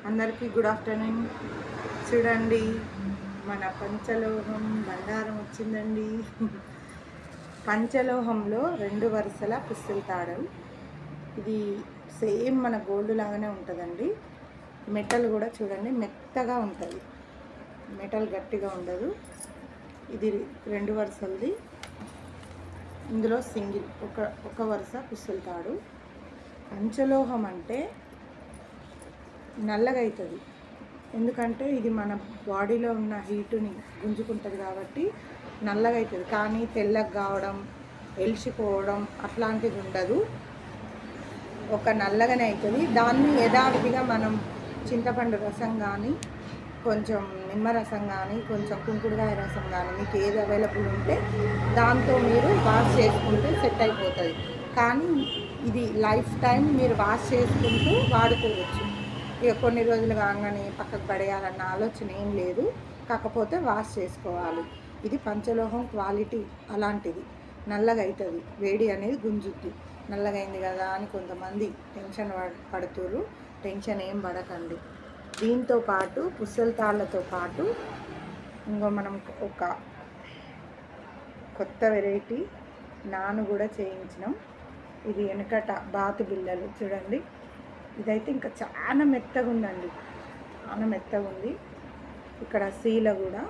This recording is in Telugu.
అందరికీ గుడ్ ఆఫ్టర్నూన్. చూడండి, మన పంచలోహం బంగారం వచ్చిందండి. పంచలోహంలో 2 వరుసల పుస్తల తాడు. ఇది సేమ్ మన గోల్డ్ లాగానే ఉంటుందండి. మెటల్ కూడా చూడండి మెత్తగా ఉంటుంది, మెటల్ గట్టిగా ఉండదు. ఇది 2 వరుసలది. ఇందులో సింగిల్ ఒక వరుస పుస్తల తాడు. పంచలోహం అంటే నల్లగా అవుతుంది, ఎందుకంటే ఇది మన బాడీలో ఉన్న హీటుని గుంజుకుంటుంది కాబట్టి నల్లగా అవుతుంది. కానీ తెల్లగా కావడం, ఎలిసిపోవడం అట్లాంటిది ఉండదు, ఒక నల్లగానే అవుతుంది. దాన్ని యథావిధిగా మనం చింతపండు రసం కానీ, కొంచెం నిమ్మరసం కానీ, కొంచెం కుంకుడుకాయ రసం కానీ, మీకు ఏది అవైలబుల్ ఉంటే దాంతో మీరు వాష్ చేసుకుంటే సెట్ అయిపోతుంది. కానీ ఇది లైఫ్ టైం మీరు వాష్ చేసుకుంటూ వాడుకోవచ్చు. ఇక కొన్ని రోజులు కాగానే పక్కకు పడేయాలన్న ఆలోచన ఏం లేదు, కాకపోతే వాష్ చేసుకోవాలి. ఇది పంచలోహం క్వాలిటీ అలాంటిది, నల్లగా అవుతుంది, వేడి అనేది గుంజుద్ది. నల్లగైంది కదా అని కొంతమంది టెన్షన్ పడుతుర్రు, టెన్షన్ ఏం పడకండి. దీంతో పాటు పుస్తల తాళ్ళతో పాటు మనం ఒక కొత్త వెరైటీ నాను కూడా చేయించినాం. ఇది వెనకట బాతు బిళ్ళలు చూడండి. ఇదైతే ఇంకా చాలా మెత్తగా ఉందండి, చాలా మెత్తగా ఉంది. ఇక్కడ సీల కూడా